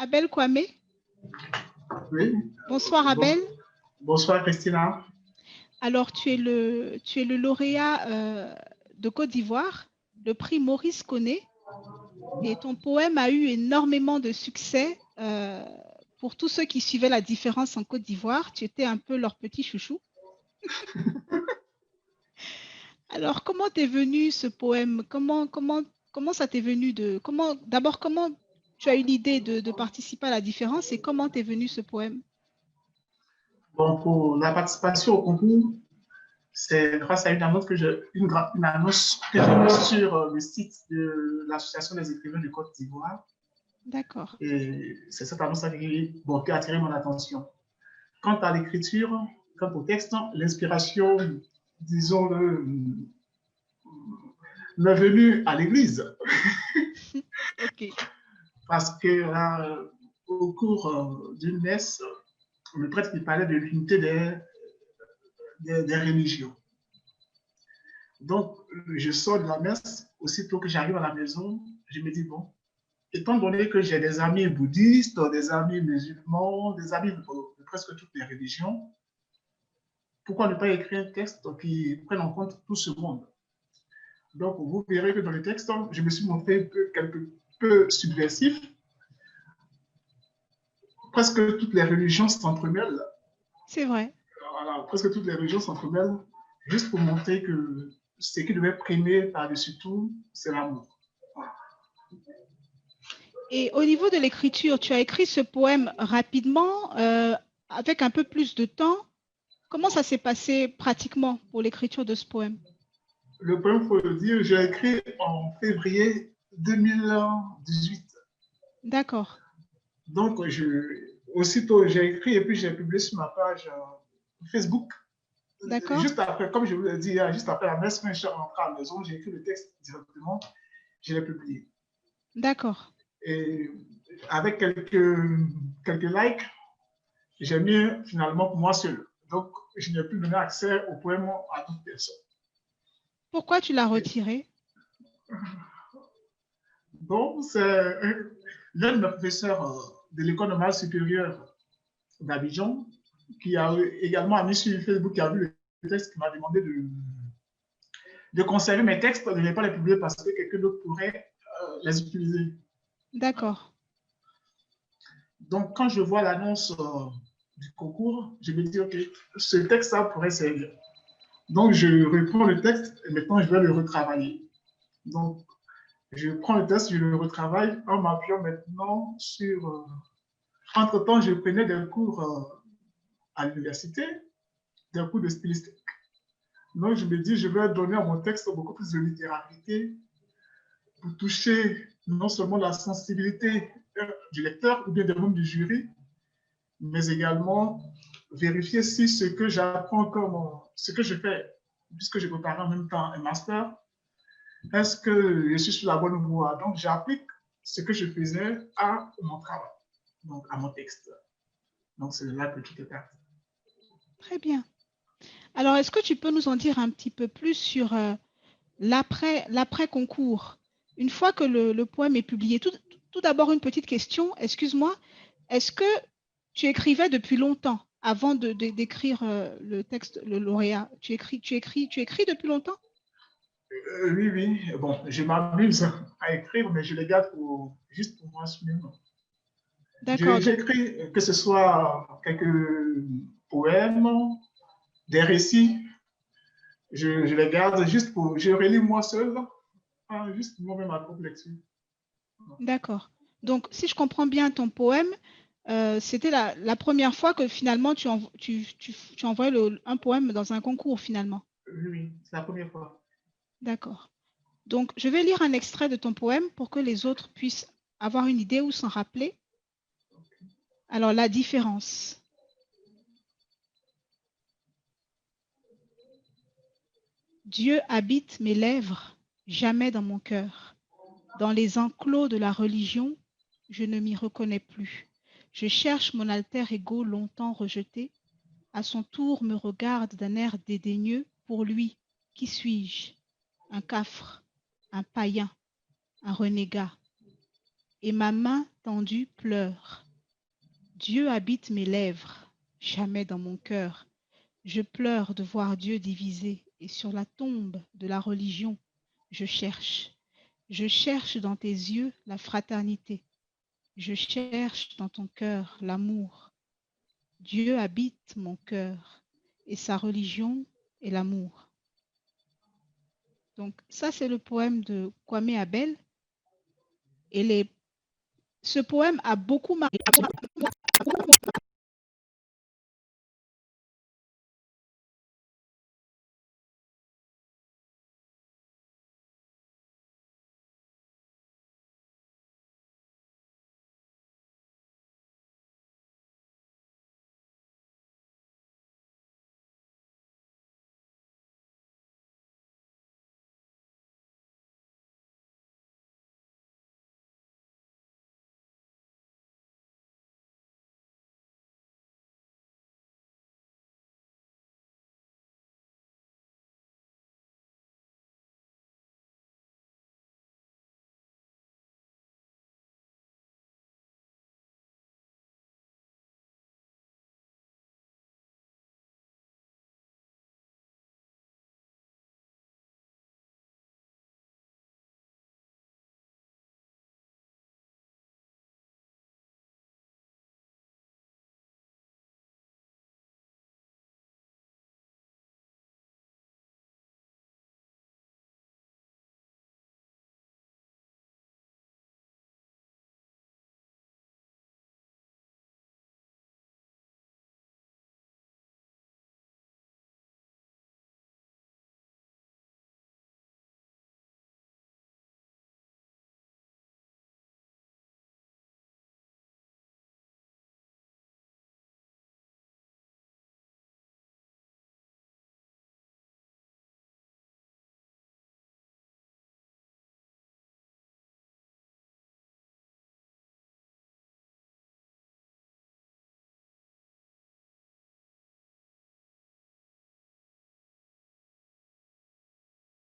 Abel Kwame. Oui. Bonsoir Abel. Bonsoir Christina. Alors, tu es le lauréat de Côte d'Ivoire, le prix Maurice Koné, et ton poème a eu énormément de succès pour tous ceux qui suivaient la différence en Côte d'Ivoire. Tu étais un peu leur petit chouchou. Alors, comment t'es venu ce poème? Comment ça t'est venu d'abord, comment tu as eu l'idée de participer à la différence et comment t'es venu ce poème? Bon, pour la participation au concours, c'est grâce à une annonce une annonce que j'ai mise sur le site de l'Association des écrivains de Côte d'Ivoire. D'accord. Et c'est cette annonce qui a attiré mon attention. Quant à l'écriture, quant au texte, l'inspiration, disons-le, m'est venue à l'église. Ok. Parce que au cours d'une messe, le prêtre qui parlait de l'unité des religions. Donc, je sors de la messe, aussitôt que j'arrive à la maison, je me dis, bon, étant donné que j'ai des amis bouddhistes, des amis musulmans, des amis de presque toutes les religions, pourquoi ne pas écrire un texte qui prenne en compte tout ce monde? Donc, vous verrez que dans le texte, je me suis montré quelque peu subversif. Presque toutes les religions s'entremêlent. C'est vrai. Voilà, presque toutes les religions s'entremêlent, juste pour montrer que ce qui devait primer par-dessus tout, c'est l'amour. Et au niveau de l'écriture, tu as écrit ce poème rapidement, avec un peu plus de temps. Comment ça s'est passé pratiquement pour l'écriture de ce poème? Le poème, il faut le dire, j'ai écrit en février 2018. D'accord. Donc, aussitôt, j'ai écrit et puis j'ai publié sur ma page Facebook. D'accord. Juste après, comme je vous l'ai dit, juste après la messe, quand je suis rentré à la maison, j'ai écrit le texte directement, je l'ai publié. D'accord. Et avec quelques likes, j'ai mis finalement pour moi seul. Donc, je n'ai plus donné accès au poème à toute personne. Pourquoi tu l'as retiré? Bon, c'est l'un de mes professeurs de l'école normale supérieure d'Abidjan qui a également mis sur Facebook, qui a vu le texte, qui m'a demandé de conserver mes textes, de ne pas les publier parce que quelqu'un d'autre pourrait les utiliser. D'accord. Donc, quand je vois l'annonce du concours, je me dis, OK, ce texte-là pourrait servir. Donc, je reprends le texte et maintenant, je vais le retravailler. Donc, je prends le texte, je le retravaille en m'appuyant maintenant sur... Entre-temps, je prenais des cours à l'université, des cours de stylistique. Donc, je me dis, je vais donner à mon texte beaucoup plus de littéralité pour toucher non seulement la sensibilité du lecteur ou bien des membres du jury, mais également vérifier si ce que j'apprends comme ce que je fais, puisque je préparais en même temps un master, est-ce que je suis sur la bonne voie? Donc, j'applique ce que je faisais à mon travail, donc à mon texte. Donc, c'est là que tout est parti. Très bien. Alors, est-ce que tu peux nous en dire un petit peu plus sur l'après-concours? Une fois que le poème est publié, tout d'abord une petite question, excuse-moi, est-ce que tu écrivais depuis longtemps avant d'écrire le texte, le lauréat? Tu écris depuis longtemps? Oui, oui. Bon, je m'amuse à écrire, mais je les garde juste pour moi même. D'accord. J'écris que ce soit quelques poèmes, des récits. Je les garde juste pour. Je relis moi seul, juste moi-même à propre lecture. D'accord. Donc, si je comprends bien ton poème, c'était la première fois que finalement tu envoyais un poème dans un concours finalement. Oui, oui, c'est la première fois. D'accord. Donc, je vais lire un extrait de ton poème pour que les autres puissent avoir une idée ou s'en rappeler. Alors, la différence. Dieu habite mes lèvres, jamais dans mon cœur. Dans les enclos de la religion, je ne m'y reconnais plus. Je cherche mon alter ego longtemps rejeté. À son tour me regarde d'un air dédaigneux. Pour lui, qui suis-je? Un cafre, un païen, un renégat. et ma main tendue pleure. Dieu habite mes lèvres, jamais dans mon cœur. Je pleure de voir Dieu divisé, et sur la tombe de la religion, je cherche. Je cherche dans tes yeux la fraternité. Je cherche dans ton cœur l'amour. Dieu habite mon cœur, et sa religion est l'amour. Donc ça, c'est le poème de Kwame Abel. Et ce poème a beaucoup marqué